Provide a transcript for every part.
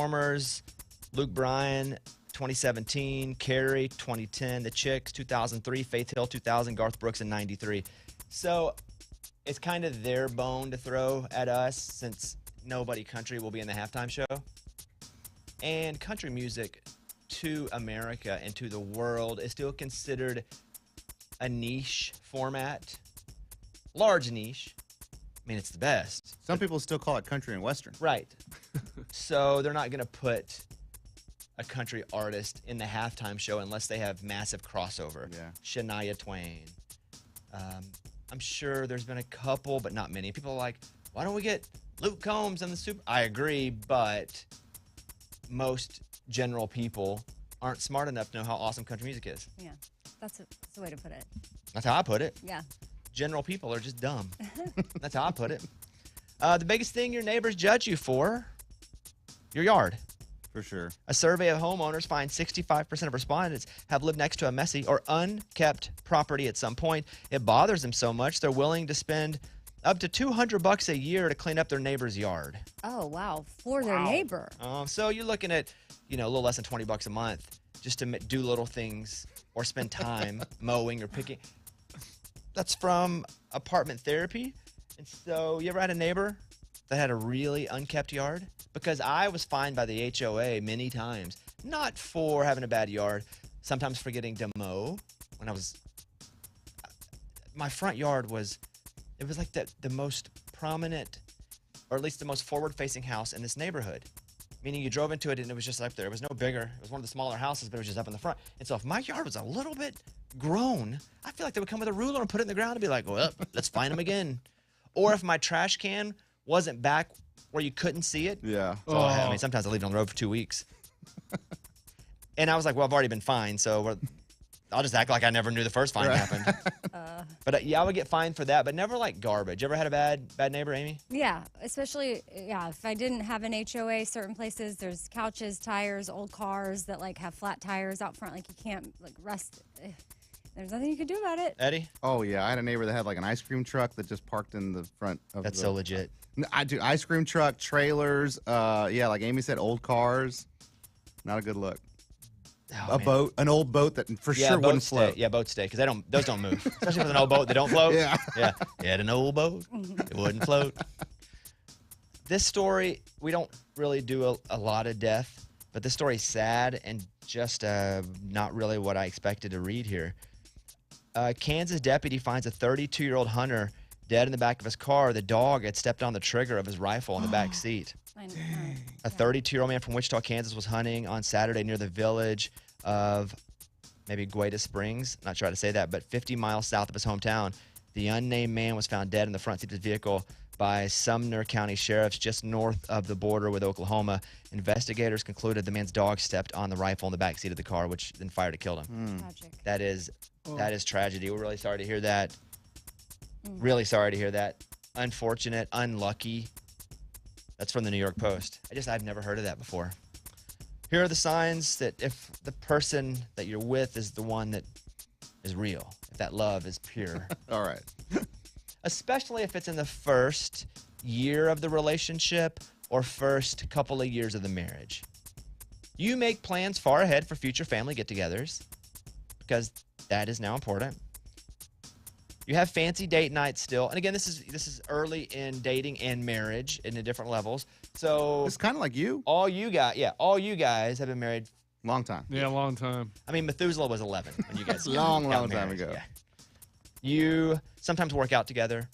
performers, Luke Bryan, 2017, Carrie, 2010, The Chicks, 2003, Faith Hill, 2000, Garth Brooks in 93. So it's kind of their bone to throw at us since nobody country will be in the halftime show. And country music to America and to the world is still considered a niche format. Large niche. I mean, it's the best. Some people still call it country and western. Right. So they're not going to put a country artist in the halftime show unless they have massive crossover. Yeah. Shania Twain. I'm sure there's been a couple, but not many. People are like, why don't we get Luke Combs in the Super? I agree, but most general people aren't smart enough to know how awesome country music is. Yeah, that's the way to put it. That's how I put it. Yeah. General people are just dumb. That's how I put it. The biggest thing your neighbors judge you for, your yard. For sure. A survey of homeowners finds 65% of respondents have lived next to a messy or unkept property at some point. It bothers them so much they're willing to spend up to $200 a year to clean up their neighbor's yard. Oh, wow. For their neighbor. So you're looking at, a little less than $20 a month just to do little things or spend time mowing or picking. That's from Apartment Therapy. And so you ever had a neighbor that had a really unkept yard? Because I was fined by the HOA many times, not for having a bad yard, sometimes forgetting to mow. My front yard was like the most prominent, or at least the most forward-facing house in this neighborhood. Meaning you drove into it and it was just up there. It was no bigger. It was one of the smaller houses, but it was just up in the front. And so if my yard was a little bit grown, I feel like they would come with a ruler and put it in the ground and be like, well, let's find them again. Or if my trash can wasn't back where you couldn't see it. Yeah. I mean, sometimes I leave it on the road for 2 weeks. And I was like, well, I've already been fined, so I'll just act like I never knew the first fine happened. But yeah, I would get fined for that, but never like garbage. You ever had a bad neighbor, Amy? Yeah, especially, if I didn't have an HOA, certain places, there's couches, tires, old cars that like have flat tires out front, like you can't like rest. There's nothing you can do about it. Eddie? Oh, yeah. I had a neighbor that had like an ice cream truck that just parked in the front of That's so legit. I do. Ice cream truck, trailers. Like Amy said, old cars. Not a good look. Oh, boat, an old boat that for sure wouldn't float. Yeah, boats stay, because those don't move. Especially with an old boat that don't float. Yeah. Yeah. You had an old boat. It wouldn't float. This story, we don't really do a lot of death, but this story is sad and just not really what I expected to read here. Kansas deputy finds a 32-year-old hunter dead in the back of his car. The dog had stepped on the trigger of his rifle in the back seat. A 32-year-old man from Wichita, Kansas was hunting on Saturday near the village of maybe Guada Springs. Not sure how to say that, but 50 miles south of his hometown. The unnamed man was found dead in the front seat of his vehicle by Sumner County sheriffs just north of the border with Oklahoma. Investigators concluded the man's dog stepped on the rifle in the back seat of the car, which then fired and killed him. Tragic. That is tragedy. We're really sorry to hear that. Really sorry to hear that. Unfortunate, unlucky. That's from the New York Post. I've never heard of that before. Here are the signs that if the person that you're with is the one that is real, if that love is pure. All right. Especially if it's in the first year of the relationship or first couple of years of the marriage. You make plans far ahead for future family get-togethers because that is now important. You have fancy date nights still. And again, this is early in dating and marriage in the different levels. So it's kind of like you. All you guys have been married. Long time. Yeah, long time. I mean, Methuselah was 11 when you guys long got time married. ago. Yeah. You sometimes work out together,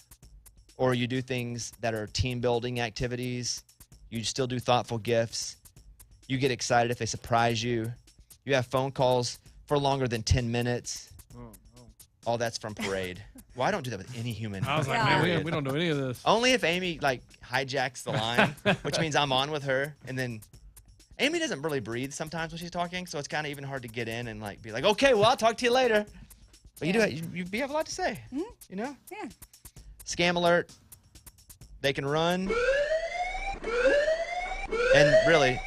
or you do things that are team building activities. You still do thoughtful gifts. You get excited if they surprise you. You have phone calls for longer than 10 minutes. All that's from Parade. Well, I don't do that with any human. I was like, man, we don't do any of this. Only if Amy hijacks the line, which means I'm on with her, and then Amy doesn't really breathe sometimes when she's talking, so it's kind of even hard to get in and be like, okay, well, I'll talk to you later. But you have a lot to say, you know? Yeah. Scam alert. They can run. And really,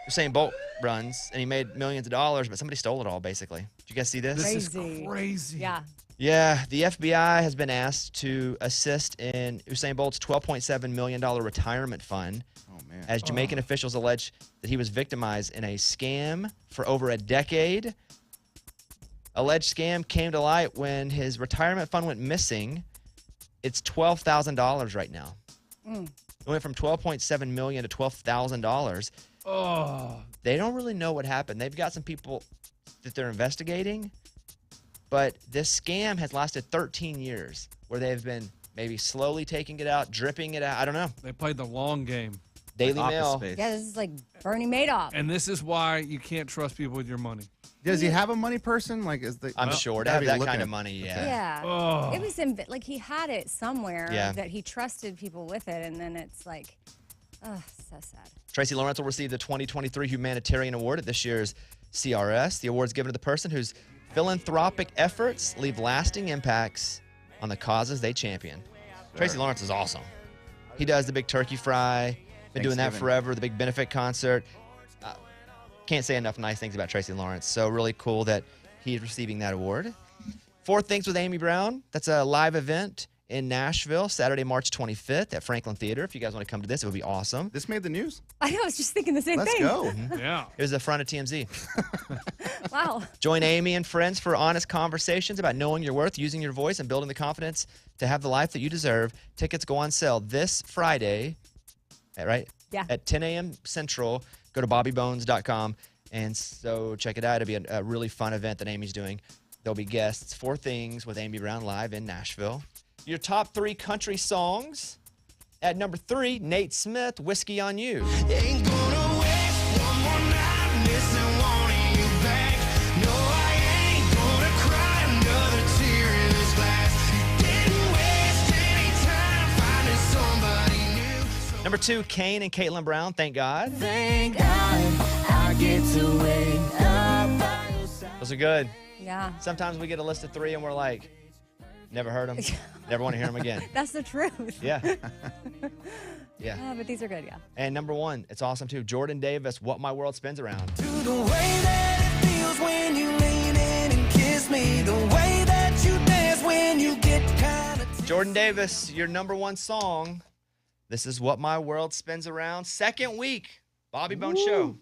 Usain Bolt runs, and he made millions of dollars, but somebody stole it all, basically. Did you guys see this? This is crazy. Yeah. Yeah, the FBI has been asked to assist in Usain Bolt's $12.7 million retirement fund. Oh, man. as Jamaican officials allege that he was victimized in a scam for over a decade. Alleged scam came to light when his retirement fund went missing. It's $12,000 right now. It went from $12.7 million to $12,000. Oh, They don't really know what happened. They've got some people that they're investigating, but this scam has lasted 13 years where they've been maybe slowly taking it out, dripping it out. I don't know. they played the long game. Daily Office Mail. Space. Yeah, this is like Bernie Madoff. And this is why you can't trust people with your money. Does he have a money person? Like, is the? I'm sure to gotta have be that looking kind of at- money, yeah. Yeah. Oh. It was like he had it somewhere Yeah. that he trusted people with it, and then it's like, oh, so sad. Tracy Lawrence will receive the 2023 Humanitarian Award at this year's CRS. The award is given to the person whose philanthropic efforts leave lasting impacts on the causes they champion. Tracy Lawrence is awesome. He does the big turkey fry. Been doing that Thanksgiving. forever. The big benefit concert. Can't say enough nice things about Tracy Lawrence. So really cool that he's receiving that award. Four Things with Amy Brown. That's a live event in Nashville, Saturday, March 25th at Franklin Theater. If you guys want to come to this, it would be awesome. This made the news. I know, I was just thinking the same Let's thing. go. Yeah. It was the front of TMZ. Wow. Join Amy and friends for honest conversations about knowing your worth, using your voice, and building the confidence to have the life that you deserve. Tickets go on sale this Friday, right? Yeah. At 10 a.m. Central. Go to bobbybones.com and so check it out. It'll be a really fun event that Amy's doing. There'll be guests. Four Things with Amy Brown live in Nashville. Your top 3 country songs. At number 3, Nate Smith, Whiskey on You. Ain't gonna waste one more night missing wanting you back. No, I ain't gonna cry another tear in this glass. Didn't waste any time finding somebody new. Number 2, Kane and Caitlin Brown, Thank God. Thank God I get to wake up by your side. Those are good. Yeah. Sometimes we get a list of 3 and we're like, never heard them, never want to hear them again. That's the truth. Yeah. Yeah. But these are good, yeah. And number 1, it's awesome too. Jordan Davis, What My World Spins Around. To the way that it feels when you lean in and kiss me. The way that you dance when you get kind of Jordan Davis, your number 1 song. This is What My World Spins Around. Second week, Bobby Bones Show.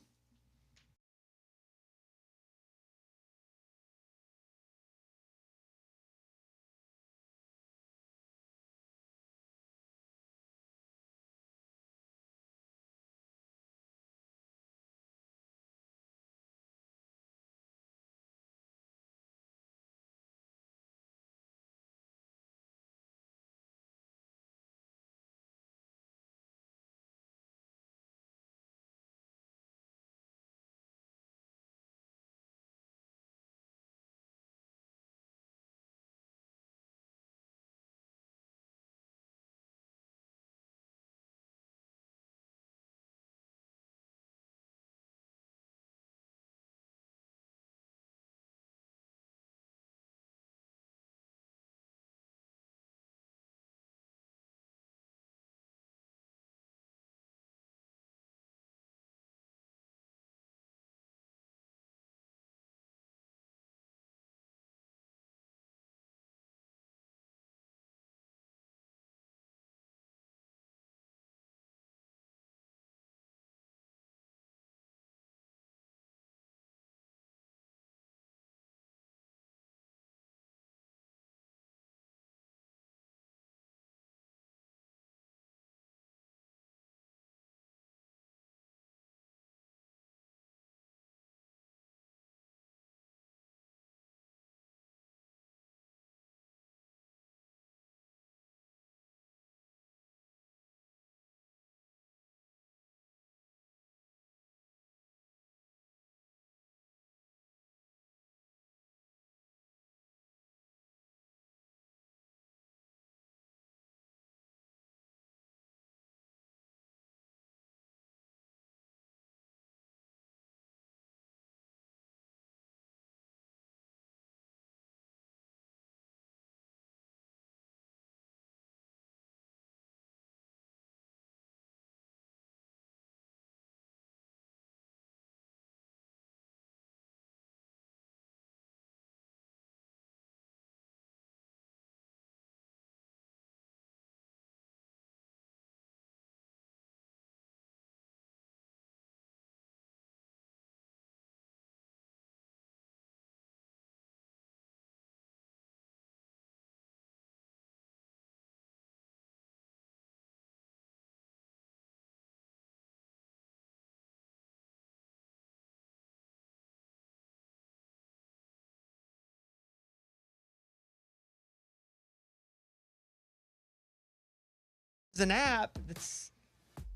It's an app that's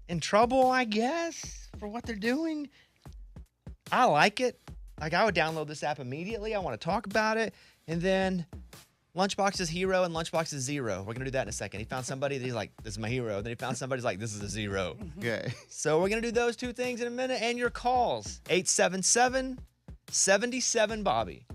in trouble, I guess, for what they're doing. I like it. Like, I would download this app immediately. I want to talk about it. And then Lunchbox is hero and Lunchbox is zero. We're going to do that in a second. He found somebody that he's like, this is my hero. Then he found somebody who's like, this is a zero. Okay. So we're going to do those two things in a minute. And your calls, 877-77-Bobby.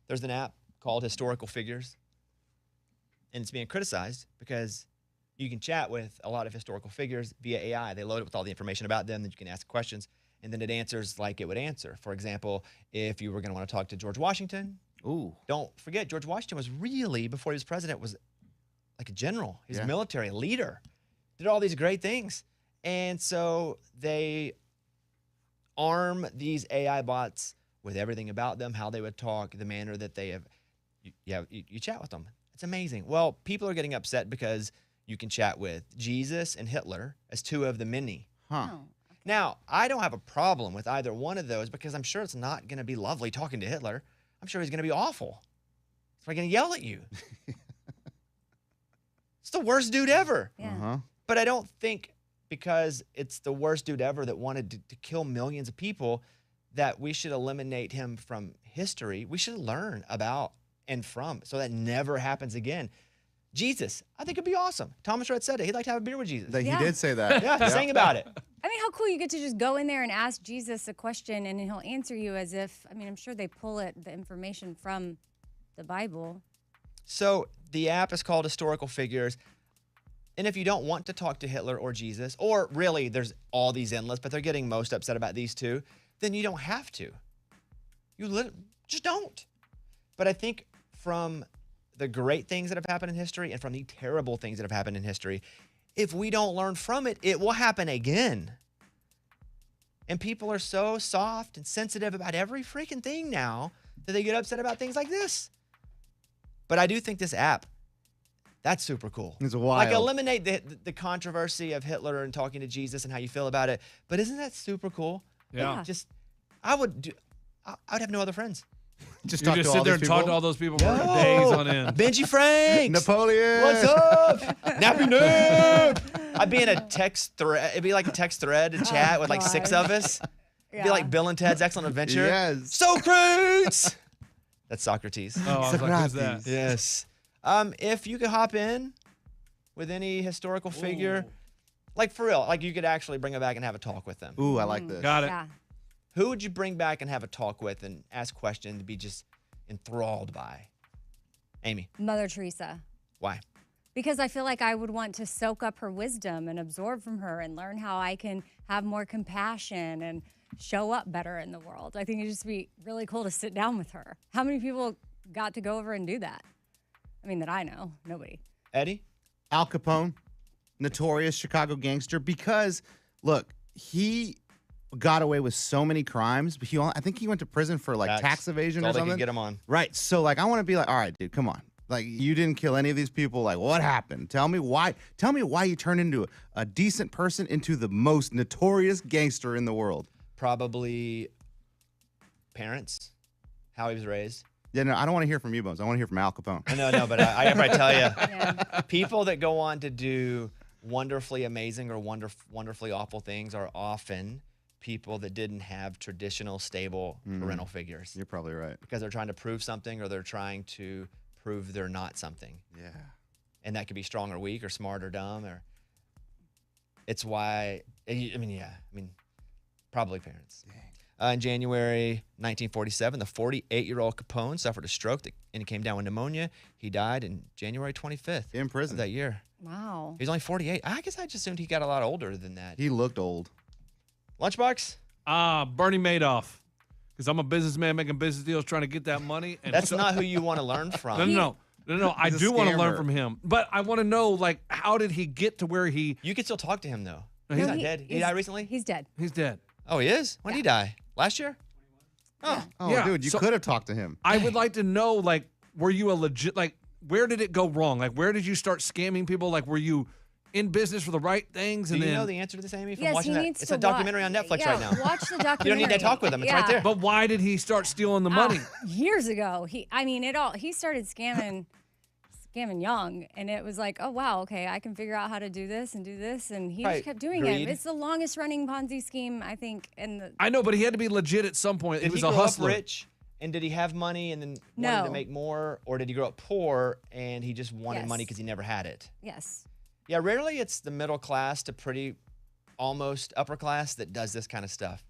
There's an app called Historical Figures, and it's being criticized because you can chat with a lot of historical figures via AI. They load it with all the information about them, that you can ask questions, and then it answers like it would answer. For example, if you were going to want to talk to George Washington, don't forget, George Washington was really, before he was president, was like a general. He's a military leader, did all these great things. And so they arm these AI bots with everything about them, how they would talk, the manner that they have. You chat with them. It's amazing. Well, people are getting upset because you can chat with Jesus and Hitler as two of the many. Now, I don't have a problem with either one of those because I'm sure it's not going to be lovely talking to Hitler. I'm sure he's going to be awful. He's probably going to yell at you. It's the worst dude ever. But I don't think because it's the worst dude ever that wanted to kill millions of people that we should eliminate him from history. We should learn about and from so that never happens again. Jesus, I think it'd be awesome. Thomas Rhett said it. He'd like to have a beer with Jesus. He did say that. Yeah, he sang about it. I mean, how cool you get to just go in there and ask Jesus a question and he'll answer you as if, I mean, I'm sure they pull the information from the Bible. So the app is called Historical Figures. And if you don't want to talk to Hitler or Jesus, or really there's all these endless, but they're getting most upset about these two, then you don't have to. You just don't. But I think from the great things that have happened in history and from the terrible things that have happened in history, if we don't learn from it, it will happen again. And people are so soft and sensitive about every freaking thing now that they get upset about things like this. But I do think this app, that's super cool. It's wild. Like eliminate the controversy of Hitler and talking to Jesus and how you feel about it. But isn't that super cool? Yeah. Like I would have no other friends. Just You talk just to sit all there these and talk to people? all those people for days on end. Benji Franks. Napoleon. What's up? Nappy Noob. I'd be in a text thread. It'd be like a text thread to chat with like 6 of us. It'd be like Bill and Ted's Excellent Adventure. Yes. Socrates. That's Socrates. Oh, I was like, who's that? Yes. If you could hop in with any historical figure, like for real, like you could actually bring it back and have a talk with them. Ooh, I like this. Got it. Yeah. Who would you bring back and have a talk with and ask questions to be just enthralled by? Amy. Mother Teresa. Why? Because I feel like I would want to soak up her wisdom and absorb from her and learn how I can have more compassion and show up better in the world. I think it'd just be really cool to sit down with her. How many people got to go over and do that? I mean, that I know. Nobody. Eddie? Al Capone, notorious Chicago gangster, because, look, he got away with so many crimes, but I think he went to prison for, like, tax evasion That's or all they something. could get him on. Right. So, like, I want to be like, all right, dude, come on. Like, you didn't kill any of these people. Like, what happened? Tell me why you turned into a decent person into the most notorious gangster in the world. Probably parents, how he was raised. Yeah, no, I don't want to hear from you, Bones. I want to hear from Al Capone. No, but I tell you, people that go on to do wonderfully amazing or wonderfully awful things are often people that didn't have traditional, stable parental figures. You're probably right. Because they're trying to prove something or they're trying to prove they're not something. Yeah. And that could be strong or weak or smart or dumb. Or it's why, probably parents. In January 1947, the 48-year-old Capone suffered a stroke and he came down with pneumonia. He died in January 25th in prison of that year. Wow. He was only 48. I guess I just assumed he got a lot older than that. He looked old. Lunchbox? Bernie Madoff. Because I'm a businessman making business deals trying to get that money. And That's not who you want to learn from. No. I He's a do want to learn scammer. from him. But I want to know, like, how did he get to where he... You can still talk to him, though. No, He's not dead. He died recently? He's dead. He's dead. Oh, he is? When did he die? Last year? Oh. Oh, Yeah, dude, you so- could have talked to him. I would like to know, like, were you a legit... Like, where did it go wrong? Like, where did you start scamming people? Like, were you in business for the right things? Do And you then... know the answer to this, Amy, from Yes, watching he that? needs It's to a documentary on Netflix right now. Watch the documentary. You don't need to talk with him. It's right there. But why did he start stealing the money? Years ago. He started scamming young, and it was like, oh wow, okay, I can figure out how to do this, and he Right. just kept doing Greed. it. It's the longest running Ponzi scheme, I think, I know, but he had to be legit at some point. Did He was he a grow hustler. up rich? And did he have money and then wanted to No. make more? Or did he grow up poor and he just wanted money Yes. because he never had it? Yes. Yeah, rarely it's the middle class to pretty almost upper class that does this kind of stuff.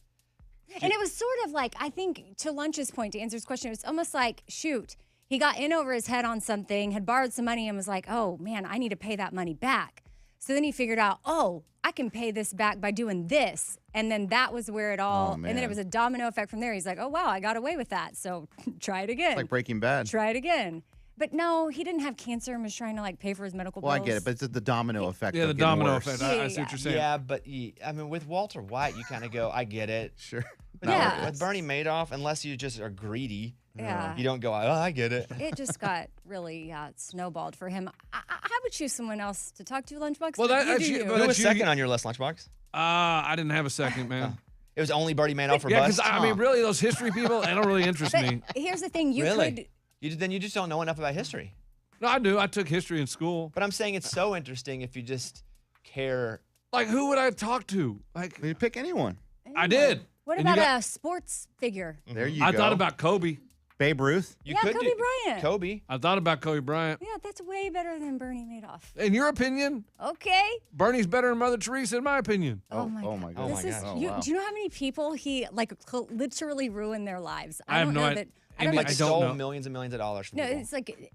And it was sort of like, I think, to Lunch's point, to answer his question, it was almost like, shoot, he got in over his head on something, had borrowed some money, and was like, oh, man, I need to pay that money back. So then he figured out, oh, I can pay this back by doing this. And then that was where it all, and then it was a domino effect from there. He's like, oh, wow, I got away with that. So try it again. It's like Breaking Bad. Try it again. But no, he didn't have cancer and was trying to like pay for his medical bills. Well, I get it, but it's the domino effect. Yeah, of the getting domino worse. effect. I see what you're saying. Yeah, but I mean, with Walter White, you kind of go, I get it. Sure. But Yeah. with Bernie Madoff, unless you just are greedy, Yeah. you don't go, oh, I get it. It just got really snowballed for him. I would choose someone else to talk to, Lunchbox. Well, but that- you that's do you- you. but Who was you- second on your list, Lunchbox? I didn't have a second, man. It was only Bernie Madoff for Yeah, bust? because I mean, really, those history people, they don't really interest me. But here's the thing: you Really? could. Then you just don't know enough about history. No, I do. I took history in school. But I'm saying it's so interesting if you just care. Like, who would I talk to? Like, You pick anyone. I did. What And you about got- a sports figure? There you I go. thought about Kobe. Babe Ruth. You Yeah, could Kobe do Bryant. Kobe. I thought about Kobe Bryant. Yeah, that's way better than Bernie Madoff. In your opinion, Okay. Bernie's better than Mother Teresa, in my opinion. Oh my oh God. my Oh God. my This is, gosh. you, do you know how many people he like literally ruined their lives? I have don't no know idea. that. I don't Andy, know. Like I don't stole know. millions and millions of dollars from No, people. it's like Like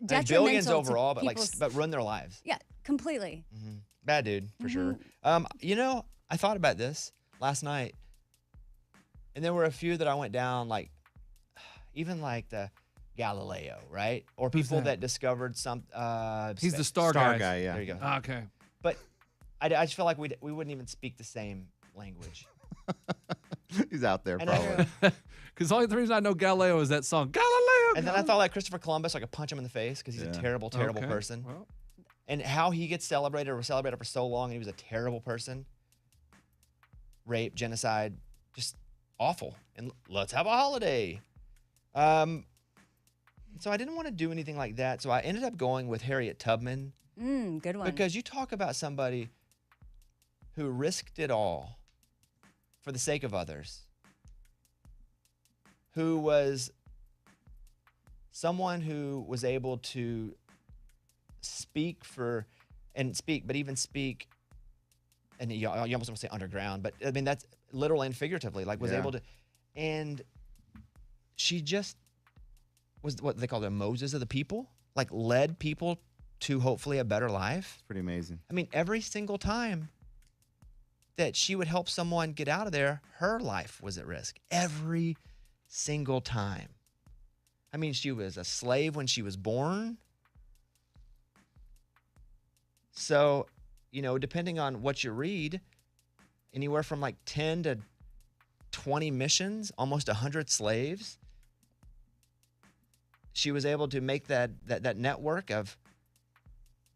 detrimental billions to overall, but people's, but ruin their lives. yeah, completely. Bad dude for sure. You know, I thought about this last night, and there were a few that I went down, like even like the Galileo, right? Or Who's people that? that discovered some. He's the Star guy. guy, yeah. There you go. Okay. But I just feel like we wouldn't even speak the same language. He's out there And probably. Because the only reason I know Galileo is that song, Galileo. And then I thought like Christopher Columbus, I could punch him in the face because he's a Yeah. terrible, terrible Okay, person. well. And how he gets celebrated or was celebrated for so long, and he was a terrible person. Rape, genocide, just awful. And let's have a holiday. So I didn't want to do anything like that. So I ended up going with Harriet Tubman Good one. because you talk about somebody who risked it all for the sake of others, who was someone who was able to speak, but even speak, and you almost want to say underground, but I mean, that's literal and figuratively, like was Yeah. able to, and she just was what they call the Moses of the people, like led people to hopefully a better life. Pretty amazing. I mean, every single time that she would help someone get out of there, her life was at risk. Every single time. I mean, she was a slave when she was born. So, you know, depending on what you read, anywhere from like 10 to 20 missions, almost 100 slaves. She was able to make that network of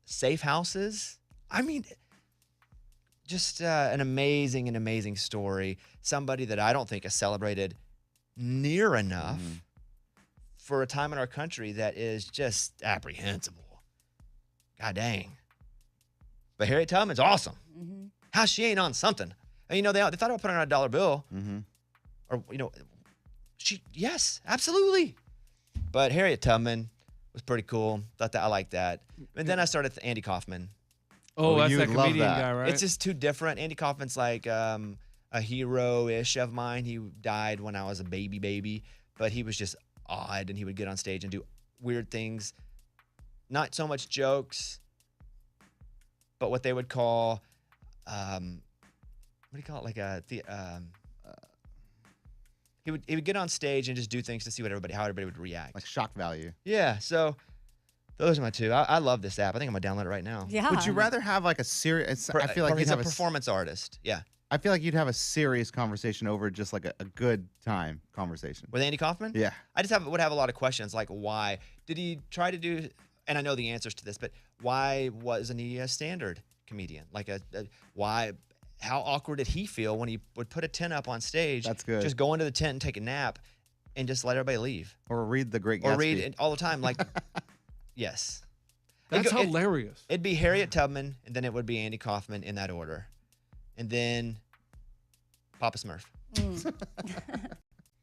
safe houses. I mean, just an amazing story. Somebody that I don't think is celebrated near enough for a time in our country that is just apprehensible. God dang. But Harriet Tubman's awesome. How she ain't on something. And, you know, they thought about putting her on a dollar bill. Or, you know, yes, absolutely. But Harriet Tubman was pretty cool. Thought that I liked that. And then I started with Andy Kaufman. Oh, Oh, that's you that would love comedian that. guy, right? It's just too different. Andy Kaufman's like a hero-ish of mine. He died when I was a baby, but he was just odd, and he would get on stage and do weird things. Not so much jokes, but what they would call, what do you call it? Like he would get on stage and just do things to see how everybody would react. Like shock value. Yeah, so those are my two. I love this app. I think I'm gonna download it right now. yeah. Would you rather have like a serious? I feel like you'd he's a have performance artist. Yeah, I feel like you'd have a serious conversation over just like a good time conversation. with Andy Kaufman. Yeah. I just would have a lot of questions like why did he try to do? And I know the answers to this, but why wasn't he a standard comedian? Like why? How awkward did he feel when he would put a tent up on stage? That's good. Just go into the tent and take a nap, and just let everybody leave, Or read The Great Gatsby. or read it all the time. Like, yes, That's It- hilarious. It'd be Harriet Tubman, and then it would be Andy Kaufman in that order, and then Papa Smurf.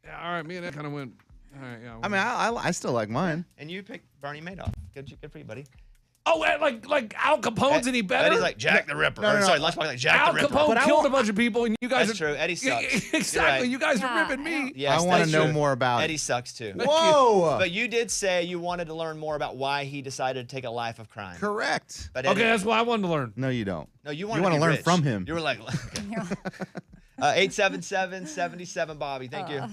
Yeah, all right, me and that kind of went. All right, yeah. I mean, I still like mine. And you picked Bernie Madoff. Good for you, buddy. Oh, like Al Capone's any better? Eddie's like Jack the Ripper. No, no, Or, no. sorry, Lunchbox like Jack Al the Ripper. Capone But I killed want- a bunch of people, and you guys That's are true. Eddie sucks. You're exactly. right. You guys Yeah, are ripping I me. don't- Yes, I want that's to know true. more about Eddie it. sucks too. Whoa. But you did say you wanted to learn more about why he decided to take a life of crime. Correct. But Okay, Eddie, that's what I wanted to learn. No, you don't. no, you You wanted wanna to be learn rich. from him. You were like, okay. 877-77 Bobby. Thank you.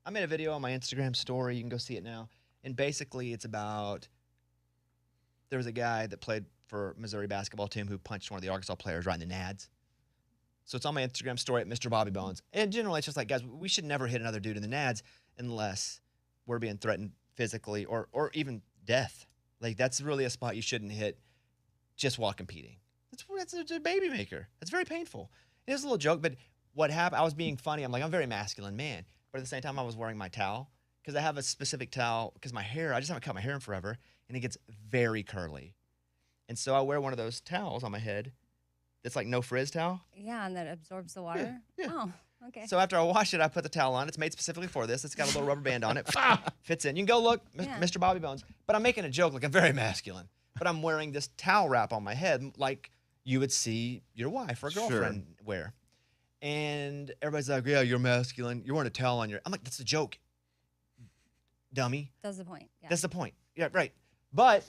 I made a video on my Instagram story. You can go see it now. And basically, it's about there was a guy that played for Missouri basketball team who punched one of the Arkansas players right in the nads. So it's on my Instagram story at Mr. Bobby Bones. And generally, it's just like, guys, we should never hit another dude in the nads unless we're being threatened physically or even death. Like, that's really a spot you shouldn't hit just while competing. That's a baby maker. That's very painful. It was a little joke, but what happened, I was being funny. I'm like, I'm a very masculine man. But at the same time, I was wearing my towel because I have a specific towel because my hair, I just haven't cut my hair in forever, and it gets very curly. And so I wear one of those towels on my head that's like no frizz towel. Yeah, and that absorbs the water. Yeah. Oh, okay. So after I wash it, I put the towel on. It's made specifically for this. It's got a little rubber band on it. Fits in. You can go look, Yeah. Mr. Bobby Bones. But I'm making a joke like I'm very masculine. But I'm wearing this towel wrap on my head like you would see your wife or girlfriend wear. And everybody's like, yeah, you're masculine. You're wearing a towel on your... I'm like, that's a joke, dummy. That's the point. Yeah. That's the point. Yeah, right. But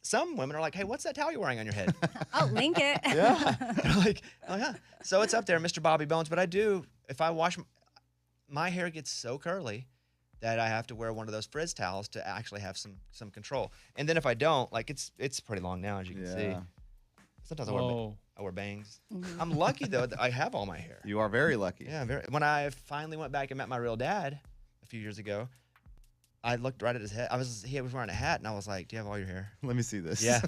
some women are like, hey, what's that towel you're wearing on your head? I'll link it. Yeah. They're like, oh, yeah. So it's up there, Mr. Bobby Bones. But I do, if I wash, my hair gets so curly that I have to wear one of those frizz towels to actually have some control. And then if I don't, like it's pretty long now, as you can see. Sometimes I wear bangs. I'm lucky, though, that I have all my hair. You are very lucky. Yeah, when I finally went back and met my real dad a few years ago, I looked right at his head. He was wearing a hat, and I was like, do you have all your hair? Let me see this. Yeah.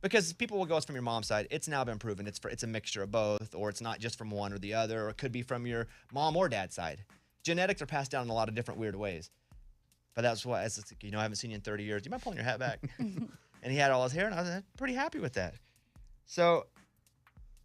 Because people will go, it's from your mom's side. It's now been proven it's a mixture of both, or it's not just from one or the other, or it could be from your mom or dad's side. Genetics are passed down in a lot of different weird ways. But that's why, I haven't seen you in 30 years. Do you mind pulling your hat back? And he had all his hair, and I was pretty happy with that. So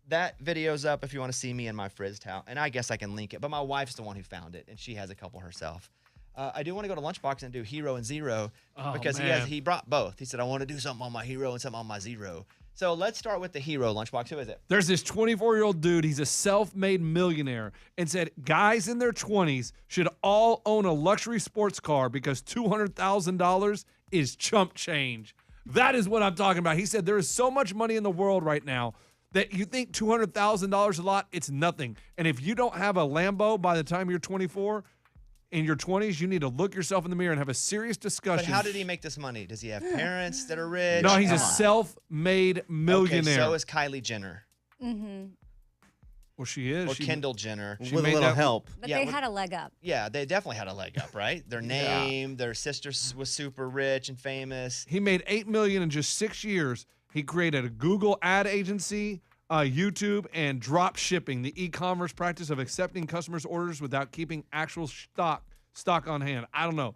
that video's up if you want to see me in my frizz towel. And I guess I can link it. But my wife's the one who found it, and she has a couple herself. I do want to go to Lunchbox and do Hero and Zero because he brought both. He said, I want to do something on my Hero and something on my Zero. So let's start with the Hero, Lunchbox. Who is it? There's this 24-year-old dude. He's a self-made millionaire and said guys in their 20s should all own a luxury sports car because $200,000 is chump change. That is what I'm talking about. He said there is so much money in the world right now that you think $200,000 a lot, it's nothing. And if you don't have a Lambo by the time you're 24, in your 20s, you need to look yourself in the mirror and have a serious discussion. But how did he make this money? Does he have parents that are rich? No, he's a self-made millionaire. Okay, so is Kylie Jenner. Mm-hmm. Well, she is. Or Kendall Jenner. With a little help. But they had a leg up. Yeah, they definitely had a leg up, right? Their name, their sister was super rich and famous. He made $8 million in just 6 years. He created a Google ad agency, YouTube, and drop shipping, the e-commerce practice of accepting customers' orders without keeping actual stock on hand. I don't know.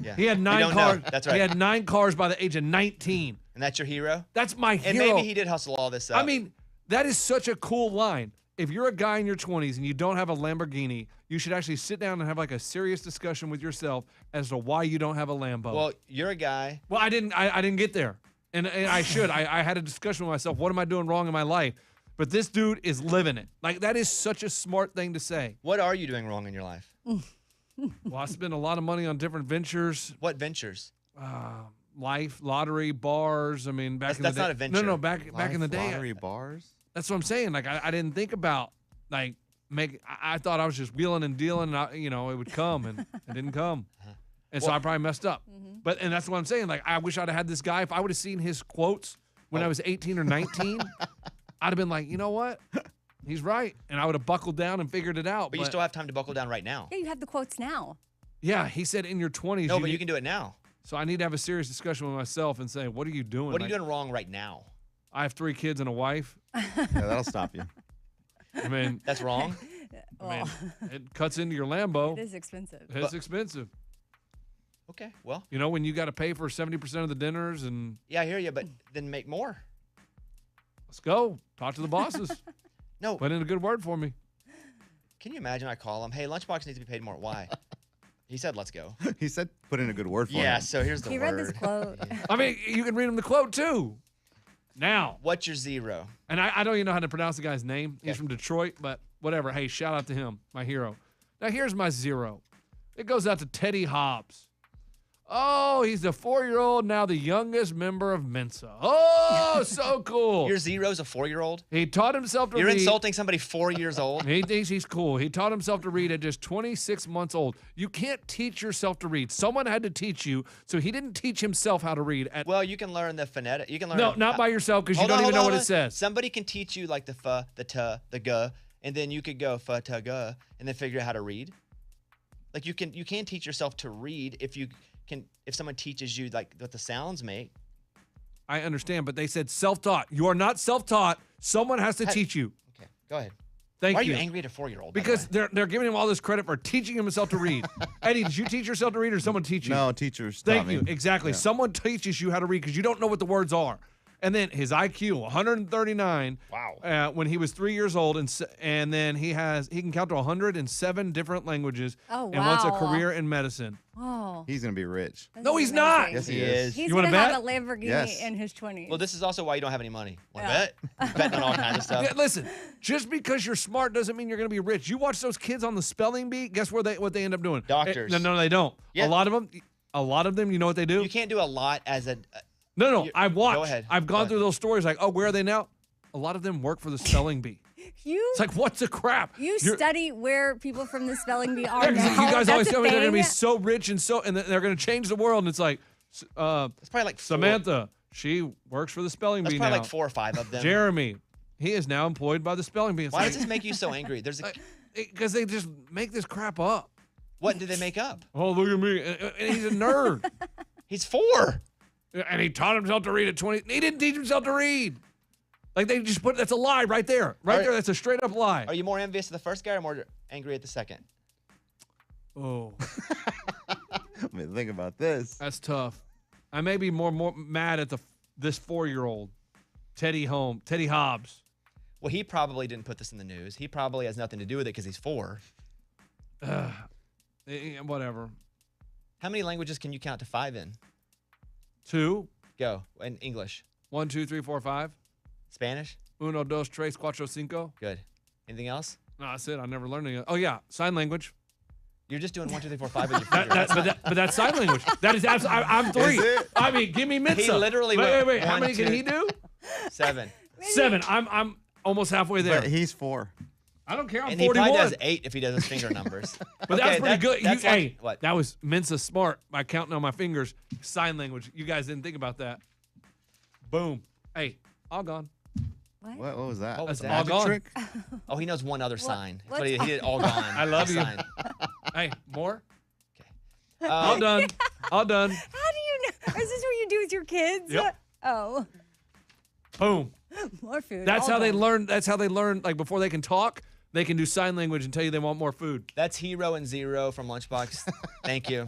Yeah. He had 9 cars. That's right. He had 9 cars by the age of 19. And that's your hero? That's my hero. And maybe he did hustle all this up. I mean, that is such a cool line. If you're a guy in your 20s and you don't have a Lamborghini, you should actually sit down and have like a serious discussion with yourself as to why you don't have a Lambo. Well, you're a guy. Well, I didn't get there. And I should. I had a discussion with myself. What am I doing wrong in my life? But this dude is living it. Like, that is such a smart thing to say. What are you doing wrong in your life? Well, I spend a lot of money on different ventures. What ventures? Life, lottery, bars. I mean, back in the day. That's not a venture. No, back in the day. Lottery bars? That's what I'm saying. Like, I didn't think about, like, I thought I was just wheeling and dealing, and it would come, and it didn't come. And so I probably messed up. And that's what I'm saying. Like, I wish I'd have had this guy. If I would have seen his quotes when I was 18 or 19, I'd have been like, you know what? He's right. And I would have buckled down and figured it out. But you still have time to buckle down right now. Yeah, you have the quotes now. Yeah, he said in your 20s. No, but you can do it now. So I need to have a serious discussion with myself and say, what are you doing? What are you doing wrong right now? I have 3 kids and a wife. Yeah, that'll stop you. I mean, That's wrong. it cuts into your Lambo. It is expensive. It's expensive. Okay, well. When you got to pay for 70% of the dinners and. Yeah, I hear you, but then make more. Let's go. Talk to the bosses. No. Put in a good word for me. Can you imagine I call him, hey, Lunchbox needs to be paid more. Why? He said, let's go. He said put in a good word for him. Yeah, so here's the He word. read this quote. I mean, you can read him the quote too. Now. What's your zero? And I don't even know how to pronounce the guy's name. He's Okay. from Detroit, but whatever. Hey, shout out to him, my hero. Now, here's my zero. It goes out to Teddy Hobbs. Oh, he's a 4-year-old, now the youngest member of Mensa. Oh, so cool. Your Zero's a 4-year-old? He taught himself to You're read. insulting somebody 4 years old? He thinks he's cool. He taught himself to read at just 26 months old. You can't teach yourself to read. Someone had to teach you, so he didn't teach himself how to read. Well, you can learn the phonetic. You can learn. No, not by yourself because you Hold on, don't even hold know on, what hold it on. says. Somebody can teach you like the f, the t, the g, and then you could go f, t, g, and then figure out how to read. Like you can teach yourself to read if someone teaches you like what the sounds make. I understand, but they said self-taught. You are not self-taught. Someone has to teach you. Okay, go ahead. Thank Why you. are you angry at a 4-year-old? Because they're giving him all this credit for teaching himself to read. Eddie, did you teach yourself to read or someone teach you? No, teachers. Thank taught you. me. Exactly. Yeah. Someone teaches you how to read because you don't know what the words are. And then his IQ, 139. Wow. When he was 3 years old, and then he can count to 107 different languages. Oh, And wants a wow. career in medicine. Oh. He's gonna be rich. this No, is he's not. amazing. Yes, He is. He's You wanna gonna have bet? a Lamborghini Yes. in his 20s. Well, this is also why you don't have any money. Want to Yeah. bet? He's betting on all kinds of stuff. Yeah, listen, just because you're smart doesn't mean you're going to be rich. You watch those kids on the spelling bee. Guess what they end up doing? Doctors. No, they don't. Yeah. A lot of them. You know what they do? You can't do a lot as a. No. You- I watch. Go ahead. I've Go gone ahead. through those stories. Like, oh, where are they now? A lot of them work for the spelling bee. It's like, what's the crap? You study where people from the spelling bee are Yeah, 'cause now. you guys That's always a tell me they're going to be thing? so rich and they're going to change the world. And it's like, It's probably like Samantha, she works for the spelling That's bee probably now. like 4 or 5 of them. Jeremy, he is now employed by the spelling bee. It's Why like, does this make you so angry? There's a. because they just make this crap up. What did they make up? Oh, look at me. And he's a nerd. He's 4. And he taught himself to read at 20. He didn't teach himself to read. Like they just that's a lie right there. Right there. That's a straight up lie. Are you more envious of the first guy or more angry at the second? Oh, I mean, think about this. that's tough. I may be more mad at this 4-year-old, Teddy Hobbs. Well, he probably didn't put this in the news. He probably has nothing to do with it because he's 4. Whatever. How many languages can you count to 5 in? 2, Go. In English. 1, 2, 3, 4, 5. Spanish? 1, 2, 3, 4, 5. Good. Anything else? No, that's it. I never learned any. Oh yeah, sign language. You're just doing 1, 2, 3, 4, 5 with your finger. But that's sign language. That is absolutely. I'm 3. Is it? I mean, give me Mensa. He literally wait. went How 1, many can 2. he do? 7. 7. I'm almost halfway there. But he's 4. I don't care. I'm And he 41. probably does 8 if he does his finger numbers. But that was pretty good. That's You, like, hey, what? that was Mensa smart by counting on my fingers. Sign language. You guys didn't think about that. Boom. Hey, all gone. What was that? What was A that? All magic gone. trick? Oh, he knows one other sign. That's what's- what he did all gone. I love you. Sign. Hey, more? Okay. All done. All done. How do you know? Is this what you do with your kids? Yep. Oh, Boom. more food. That's all how they done. learn. That's how they learn. Like before they can talk, they can do sign language and tell you they want more food. That's Hero and Zero from Lunchbox. Thank you.